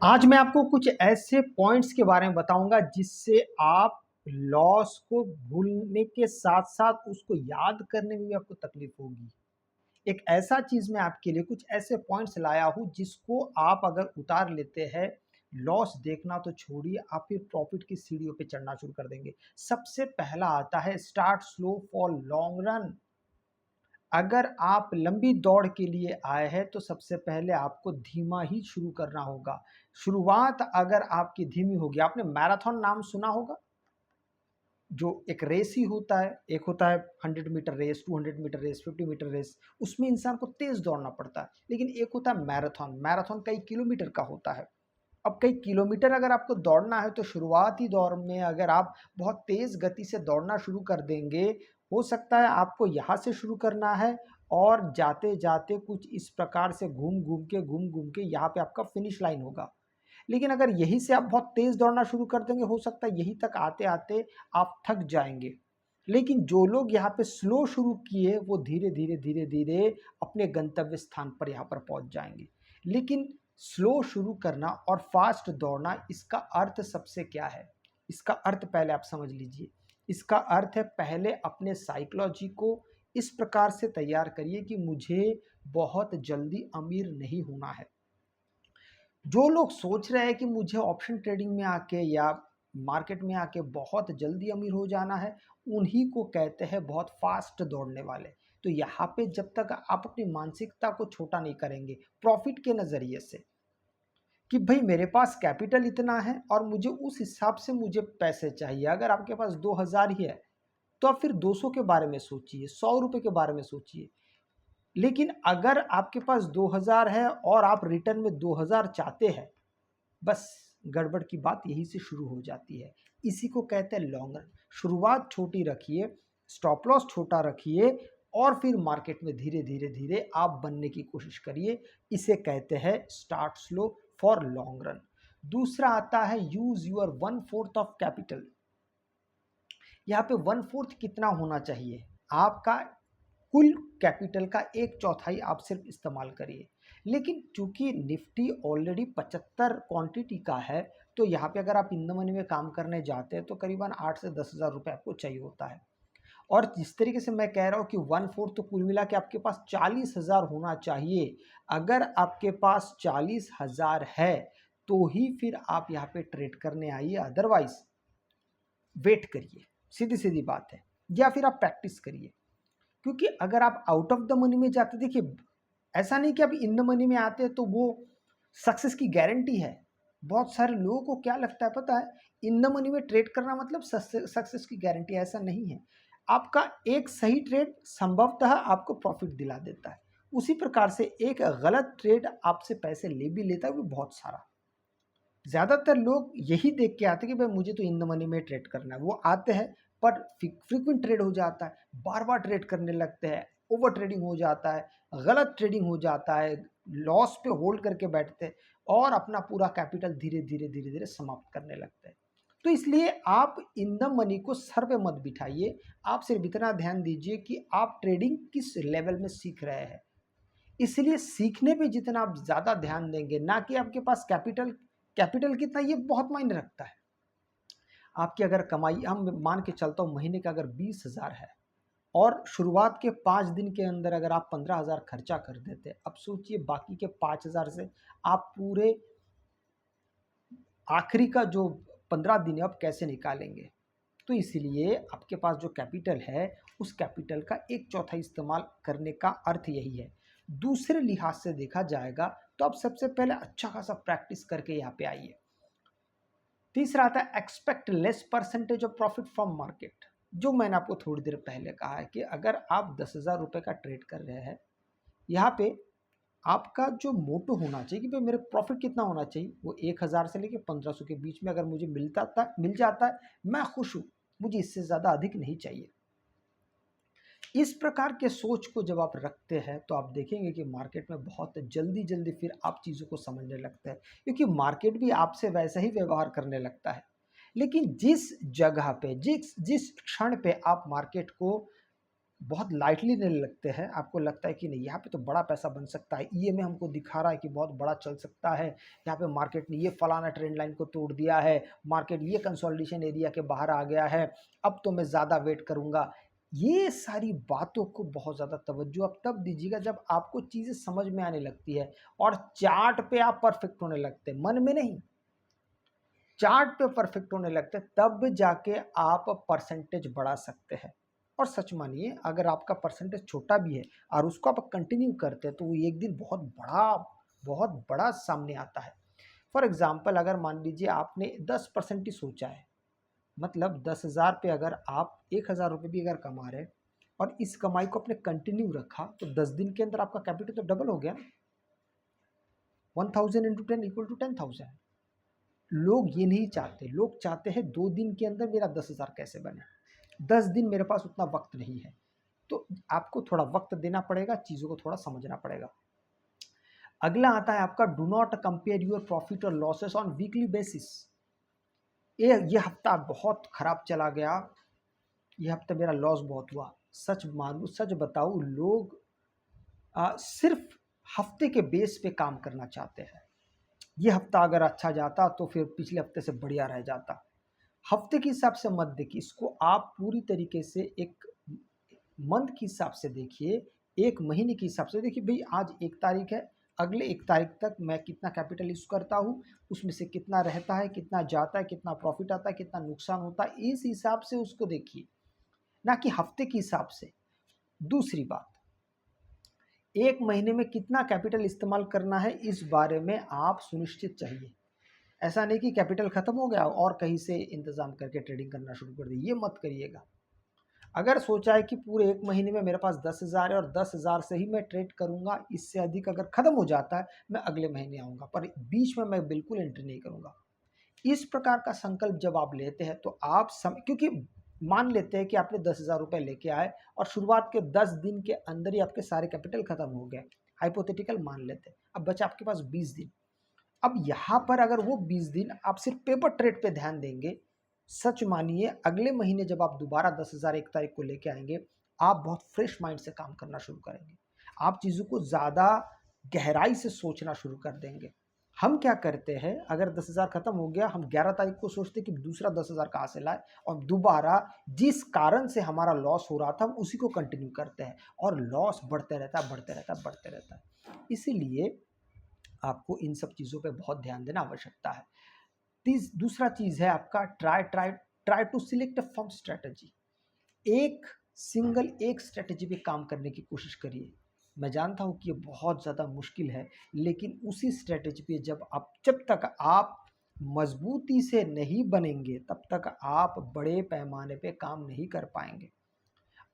आज मैं आपको कुछ ऐसे पॉइंट्स के बारे में बताऊंगा जिससे आप लॉस को भूलने के साथ साथ उसको याद करने में भी आपको तकलीफ होगी। एक ऐसा चीज मैं आपके लिए कुछ ऐसे पॉइंट्स लाया हूं जिसको आप अगर उतार लेते हैं, लॉस देखना तो छोड़िए, आप फिर प्रॉफिट की सीढ़ियों पे चढ़ना शुरू कर देंगे। सबसे पहला आता है start slow for long run. अगर आप लंबी दौड़ के लिए आए हैं तो सबसे पहले आपको धीमा ही शुरू करना होगा। शुरुआत अगर आपकी धीमी होगी, आपने मैराथन नाम सुना होगा, जो एक रेस ही होता है। एक होता है 100 metre race, 200 metre race, 50 metre race, उसमें इंसान को तेज दौड़ना पड़ता है। लेकिन एक होता है मैराथन, मैराथन कई किलोमीटर का होता है। अब कई किलोमीटर अगर आपको दौड़ना है तो शुरुआती दौर में अगर आप बहुत तेज गति से दौड़ना शुरू कर देंगे, हो सकता है आपको यहाँ से शुरू करना है और जाते जाते कुछ इस प्रकार से घूम घूम के यहाँ पे आपका फिनिश लाइन होगा। लेकिन अगर यहीं से आप बहुत तेज दौड़ना शुरू कर देंगे, हो सकता है यहीं तक आते आते आप थक जाएंगे। लेकिन जो लोग यहाँ पे स्लो शुरू किए वो धीरे धीरे धीरे धीरे अपने गंतव्य स्थान पर यहाँ पर पहुंच जाएंगे। लेकिन स्लो शुरू करना और फास्ट दौड़ना, इसका अर्थ सबसे क्या है? इसका अर्थ पहले आप समझ लीजिए। इसका अर्थ है, पहले अपने साइकोलॉजी को इस प्रकार से तैयार करिए कि मुझे बहुत जल्दी अमीर नहीं होना है। जो लोग सोच रहे हैं कि मुझे ऑप्शन ट्रेडिंग में आके या मार्केट में आके बहुत जल्दी अमीर हो जाना है, उन्हीं को कहते हैं बहुत फास्ट दौड़ने वाले। तो यहाँ पे जब तक आप अपनी मानसिकता को छोटा नहीं करेंगे प्रॉफिट के नज़रिए से, कि भाई मेरे पास कैपिटल इतना है और मुझे उस हिसाब से मुझे पैसे चाहिए। अगर आपके पास 2000 ही है तो आप फिर 200 के बारे में सोचिए, 100 रुपये के बारे में सोचिए। लेकिन अगर आपके पास 2000 है और आप रिटर्न में 2000 चाहते हैं, बस गड़बड़ की बात यहीं से शुरू हो जाती है। इसी को कहते हैं लॉन्ग रन। शुरुआत छोटी रखिए, स्टॉप लॉस छोटा रखिए और फिर मार्केट में धीरे धीरे धीरे आप बनने की कोशिश करिए। इसे कहते हैं start slow for long run. दूसरा आता है यूज योर 1/4 ऑफ कैपिटल। यहाँ पे 1/4 कितना होना चाहिए? आपका कुल कैपिटल का 1/4 आप सिर्फ इस्तेमाल करिए। लेकिन चूंकि निफ्टी ऑलरेडी 75 क्वांटिटी का है, तो यहाँ पे अगर आप इन द मनी में काम करने जाते हैं तो करीबन 8 से 10 हज़ार रुपये आपको चाहिए होता है। और जिस तरीके से मैं कह रहा हूँ कि 1/4 तो कुल मिला के आपके पास 40,000 होना चाहिए। अगर आपके पास 40,000 है तो ही फिर आप यहाँ पे ट्रेड करने आइए, अदरवाइज वेट करिए। सीधी सीधी बात है। या फिर आप प्रैक्टिस करिए, क्योंकि अगर आप आउट ऑफ द मनी में जाते, देखिए ऐसा नहीं कि आप इन द मनी में आते हैं तो वो सक्सेस की गारंटी है। बहुत सारे लोगों को क्या लगता है पता है, इन द मनी में ट्रेड करना मतलब सक्सेस की गारंटी। ऐसा नहीं है। आपका एक सही ट्रेड संभवतः आपको प्रॉफिट दिला देता है, उसी प्रकार से एक गलत ट्रेड आपसे पैसे ले भी लेता है, वो बहुत सारा। ज़्यादातर लोग यही देख के आते हैं कि भाई मुझे तो इन द मनी में ट्रेड करना है, वो आते हैं पर फ्रीक्वेंट ट्रेड हो जाता है, बार बार ट्रेड करने लगते हैं, ओवर ट्रेडिंग हो जाता है, गलत ट्रेडिंग हो जाता है, लॉस पे होल्ड करके बैठते हैं और अपना पूरा कैपिटल धीरे धीरे धीरे धीरे समाप्त करने लगते हैं। तो इसलिए आप इन द मनी को सर पे मत बिठाइए। आप सिर्फ इतना ध्यान दीजिए कि आप ट्रेडिंग किस लेवल में सीख रहे हैं। इसलिए सीखने पे जितना आप ज़्यादा ध्यान देंगे, ना कि आपके पास कैपिटल कैपिटल कितना, ये बहुत मायने रखता है। आपकी अगर कमाई, हम मान के चलता हूँ महीने का अगर 20,000 है और शुरुआत के 5 दिन के अंदर अगर आप 15,000 खर्चा कर देते, अब सोचिए बाकी के 5,000 से आप पूरे आखिरी का जो 15 दिन है आप कैसे निकालेंगे? तो इसलिए आपके पास जो कैपिटल है, उस कैपिटल का 1/4 इस्तेमाल करने का अर्थ यही है। दूसरे लिहाज से देखा जाएगा तो आप सबसे पहले अच्छा खासा प्रैक्टिस करके यहाँ पे आइए। तीसरा आता है expect less percentage of profit from market. जो मैंने आपको थोड़ी देर पहले कहा है कि अगर आप 10,000 रुपये का ट्रेड कर रहे हैं, यहाँ पे आपका जो मोटो होना चाहिए कि भाई मेरे प्रॉफिट कितना होना चाहिए, वो 1,000 से लेके 1500 के बीच में अगर मुझे मिल जाता है, मैं खुश हूँ। मुझे इससे ज़्यादा अधिक नहीं चाहिए। इस प्रकार के सोच को जब आप रखते हैं तो आप देखेंगे कि मार्केट में बहुत जल्दी जल्दी फिर आप चीज़ों को समझने लगते हैं, क्योंकि मार्केट भी आपसे वैसा ही व्यवहार करने लगता है। लेकिन जिस जगह पे, जिस जिस क्षण पे आप मार्केट को बहुत लाइटली लेने लगते हैं, आपको लगता है कि नहीं यहाँ पे तो बड़ा पैसा बन सकता है, ईएमए हमको दिखा रहा है कि बहुत बड़ा चल सकता है, यहाँ पे मार्केट ने ये फलाना ट्रेंड लाइन को तोड़ दिया है, मार्केट ये कंसोलिडेशन एरिया के बाहर आ गया है, अब तो मैं ज़्यादा वेट करूँगा। ये सारी बातों को बहुत ज़्यादा तवज्जो आप तब दीजिएगा जब आपको चीज़ें समझ में आने लगती है और चार्ट पे आप परफेक्ट होने लगते हैं, मन में नहीं। चार्ट पे परफेक्ट होने लगते हैं, तब जाके आप परसेंटेज बढ़ा सकते हैं। और सच मानिए, अगर आपका परसेंटेज छोटा भी है और उसको आप कंटिन्यू करते हैं तो वो एक दिन बहुत बड़ा सामने आता है। फॉर एग्जाम्पल, अगर मान लीजिए आपने 10% ही सोचा है, मतलब 10,000 पे अगर आप 1,000 रुपये भी अगर कमा रहे हैं और इस कमाई को आपने कंटिन्यू रखा तो 10 दिन के अंदर आपका कैपिटल तो डबल हो गया। 1000 इंटू 10 इक्वल टू 10,000। लोग ये नहीं चाहते, लोग चाहते हैं 2 दिन के अंदर मेरा 10,000 कैसे बने। 10 दिन मेरे पास उतना वक्त नहीं है, तो आपको थोड़ा वक्त देना पड़ेगा, चीज़ों को थोड़ा समझना पड़ेगा। अगला आता है आपका do not compare your profit और लॉसेस ऑन वीकली बेसिस। ये हफ्ता बहुत खराब चला गया, ये हफ्ता मेरा लॉस बहुत हुआ। सच बताऊं, लोग सिर्फ हफ्ते के बेस पे काम करना चाहते हैं। ये हफ्ता अगर अच्छा जाता तो फिर पिछले हफ्ते से बढ़िया रह जाता। हफ्ते के हिसाब से मत देखिए इसको, आप पूरी तरीके से एक मंथ के हिसाब से देखिए, एक महीने के हिसाब से देखिए। भाई आज 1 तारीख है, अगले 1 तारीख तक मैं कितना कैपिटल यूज़ करता हूँ, उसमें से कितना रहता है, कितना जाता है, कितना प्रॉफिट आता है, कितना नुकसान होता है, इस हिसाब से उसको देखिए, ना कि हफ्ते के हिसाब से। दूसरी बात, 1 महीने में कितना कैपिटल इस्तेमाल करना है इस बारे में आप सुनिश्चित चाहिए। ऐसा नहीं कि कैपिटल खत्म हो गया और कहीं से इंतजाम करके ट्रेडिंग करना शुरू कर दी, ये मत करिएगा। अगर सोचा है कि पूरे 1 महीने में मेरे पास 10,000 है और 10,000 से ही मैं ट्रेड करूंगा, इससे अधिक अगर खत्म हो जाता है मैं अगले महीने आऊंगा, पर बीच में मैं बिल्कुल एंट्री नहीं करूंगा। इस प्रकार का संकल्प जब आप लेते हैं तो आप क्योंकि मान लेते हैं कि आपने 10,000 रुपये लेके आए और शुरुआत के 10 दिन के अंदर ही आपके सारे कैपिटल खत्म हो गए, हाइपोथेटिकल मान लेते हैं, अब बचा आपके पास 20 दिन। अब यहाँ पर अगर वो 20 दिन आप सिर्फ पेपर ट्रेड पे ध्यान देंगे, सच मानिए अगले महीने जब आप दोबारा 10,000 1 तारीख को लेके आएंगे, आप बहुत फ्रेश माइंड से काम करना शुरू करेंगे। आप चीज़ों को ज़्यादा गहराई से सोचना शुरू कर देंगे। हम क्या करते हैं, अगर 10,000 खत्म हो गया, हम 11 तारीख को सोचते कि दूसरा 10,000 कहाँ से लाए, और दोबारा जिस कारण से हमारा लॉस हो रहा था हम उसी को कंटिन्यू करते हैं और लॉस बढ़ते रहता है, बढ़ते रहता है, बढ़ते रहता है। इसीलिए आपको इन सब चीज़ों पे बहुत ध्यान देना आवश्यकता है। दूसरा चीज़ है आपका try to select a firm strategy. एक स्ट्रेटजी पे काम करने की कोशिश करिए। मैं जानता हूँ कि ये बहुत ज़्यादा मुश्किल है, लेकिन उसी स्ट्रेटजी पे जब तक आप मजबूती से नहीं बनेंगे तब तक आप बड़े पैमाने पे काम नहीं कर पाएंगे।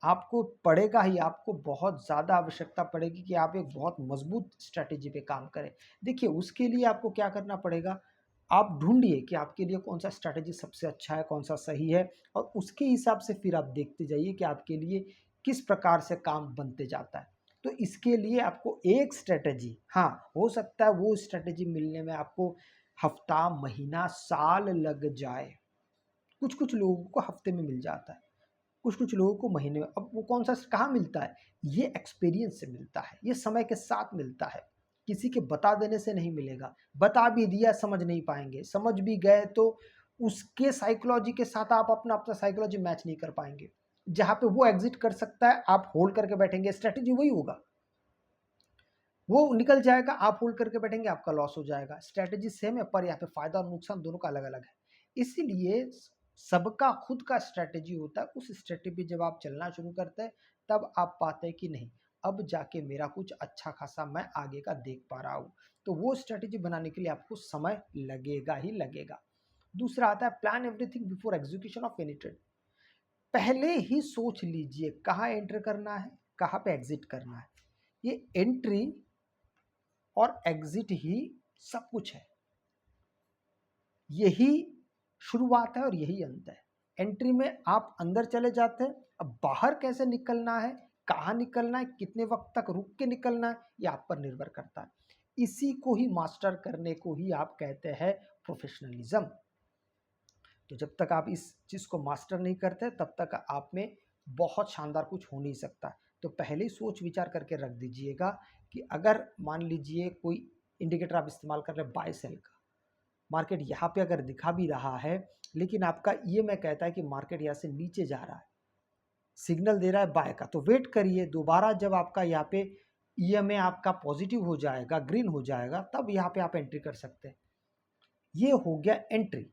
आपको पड़ेगा ही, आपको बहुत ज़्यादा आवश्यकता पड़ेगी कि आप एक बहुत मजबूत स्ट्रैटेजी पे काम करें। देखिए, उसके लिए आपको क्या करना पड़ेगा, आप ढूंढिए कि आपके लिए कौन सा स्ट्रैटेजी सबसे अच्छा है, कौन सा सही है, और उसके हिसाब से फिर आप देखते जाइए कि आपके लिए किस प्रकार से काम बनते जाता है। तो इसके लिए आपको एक स्ट्रैटेजी, हाँ हो सकता है वो स्ट्रैटेजी मिलने में आपको हफ्ता, महीना, साल लग जाए। कुछ कुछ लोगों को हफ्ते में मिल जाता है, कुछ कुछ लोगों को महीने में। अब वो कौन सा कहाँ मिलता है, ये एक्सपीरियंस से मिलता है, ये समय के साथ मिलता है, किसी के बता देने से नहीं मिलेगा। बता भी दिया समझ नहीं पाएंगे, समझ भी गए तो उसके साइकोलॉजी के साथ आप अपना साइकोलॉजी मैच नहीं कर पाएंगे। जहाँ पे वो एग्जिट कर सकता है आप होल्ड करके बैठेंगे, स्ट्रेटेजी वही होगा, वो निकल जाएगा, आप होल्ड करके बैठेंगे, आपका लॉस हो जाएगा। स्ट्रेटेजी सेम है पर यहाँ पे फायदा और नुकसान दोनों का अलग अलग है। इसीलिए सबका खुद का स्ट्रेटेजी होता है, उस स्ट्रेटेजी जब आप चलना शुरू करते हैं तब आप पाते हैं कि नहीं, अब जाके मेरा कुछ अच्छा खासा मैं आगे का देख पा रहा हूँ। तो वो स्ट्रेटेजी बनाने के लिए आपको समय लगेगा ही लगेगा। दूसरा आता है plan everything before execution of any trade. पहले ही सोच लीजिए कहाँ एंटर करना है, कहाँ पे एग्जिट करना है। ये एंट्री और एग्जिट ही सब कुछ है, यही शुरुआत है और यही अंत है। एंट्री में आप अंदर चले जाते हैं, अब बाहर कैसे निकलना है, कहाँ निकलना है, कितने वक्त तक रुक के निकलना है, ये आप पर निर्भर करता है। इसी को ही मास्टर करने को ही आप कहते हैं प्रोफेशनलिज्म। तो जब तक आप इस चीज़ को मास्टर नहीं करते तब तक आप में बहुत शानदार कुछ हो नहीं सकता। तो पहले ही सोच विचार करके रख दीजिएगा कि अगर मान लीजिए कोई इंडिकेटर आप इस्तेमाल कर रहे हैं बाय सेल का, मार्केट यहाँ पे अगर दिखा भी रहा है, लेकिन आपका ईएमए कहता है कि मार्केट यहाँ से नीचे जा रहा है, सिग्नल दे रहा है बाय का, तो वेट करिए दोबारा जब आपका यहाँ पे ईएमए आपका पॉजिटिव हो जाएगा, ग्रीन हो जाएगा, तब यहाँ पे आप एंट्री कर सकते हैं। ये हो गया एंट्री।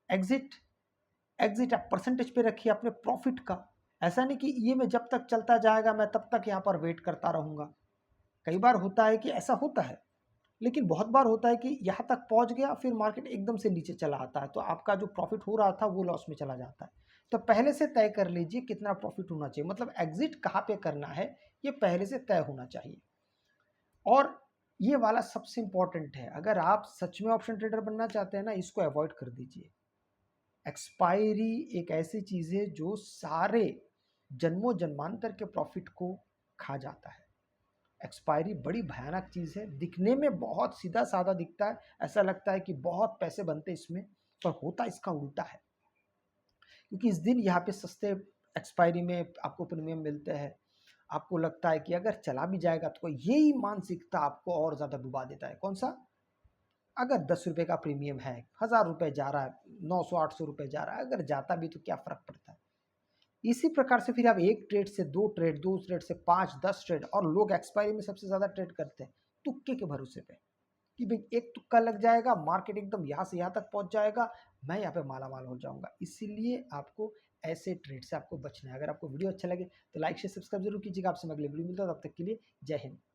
एग्जिट, एग्जिट आप परसेंटेज पे रखिए अपने प्रॉफिट का। ऐसा नहीं कि ईएमए जब तक चलता जाएगा मैं तब तक यहाँ पर वेट करता रहूँगा। कई बार होता है कि ऐसा होता है, लेकिन बहुत बार होता है कि यहाँ तक पहुँच गया फिर मार्केट एकदम से नीचे चला आता है, तो आपका जो प्रॉफिट हो रहा था वो लॉस में चला जाता है। तो पहले से तय कर लीजिए कितना प्रॉफिट होना चाहिए, मतलब एग्जिट कहाँ पे करना है ये पहले से तय होना चाहिए। और ये वाला सबसे इंपॉर्टेंट है, अगर आप सच में ऑप्शन ट्रेडर बनना चाहते हैं ना, इसको अवॉइड कर दीजिए। एक्सपायरी एक ऐसी चीज़ है जो सारे जन्मों जन्मांतर के प्रॉफिट को खा जाता है। एक्सपायरी बड़ी भयानक चीज़ है, दिखने में बहुत सीधा साधा दिखता है, ऐसा लगता है कि बहुत पैसे बनते इसमें, पर होता इसका उल्टा है। क्योंकि इस दिन यहाँ पे सस्ते एक्सपायरी में आपको प्रीमियम मिलते हैं, आपको लगता है कि अगर चला भी जाएगा तो यही मानसिकता आपको और ज़्यादा डुबा देता है। कौन सा? अगर 10 रुपये का प्रीमियम है, 1000 रुपये जा रहा है, 900-800 रुपये जा रहा है, अगर जाता भी तो क्या फ़र्क पड़ता है। इसी प्रकार से फिर आप एक ट्रेड से दो ट्रेड, दो ट्रेड से 5-10 ट्रेड, और लोग एक्सपायरी में सबसे ज़्यादा ट्रेड करते हैं तुक्के के भरोसे पे कि भाई एक तुक्का लग जाएगा, मार्केट एकदम यहाँ से यहाँ तक पहुँच जाएगा, मैं यहाँ पे माला माल हो जाऊँगा। इसीलिए आपको ऐसे ट्रेड से आपको बचना है। अगर आपको वीडियो अच्छा लगे तो लाइक शेयर सब्सक्राइब जरूर कीजिएगा। आपसे मैं अगले वीडियो मिलता हूँ, तब तक के लिए जय हिंद।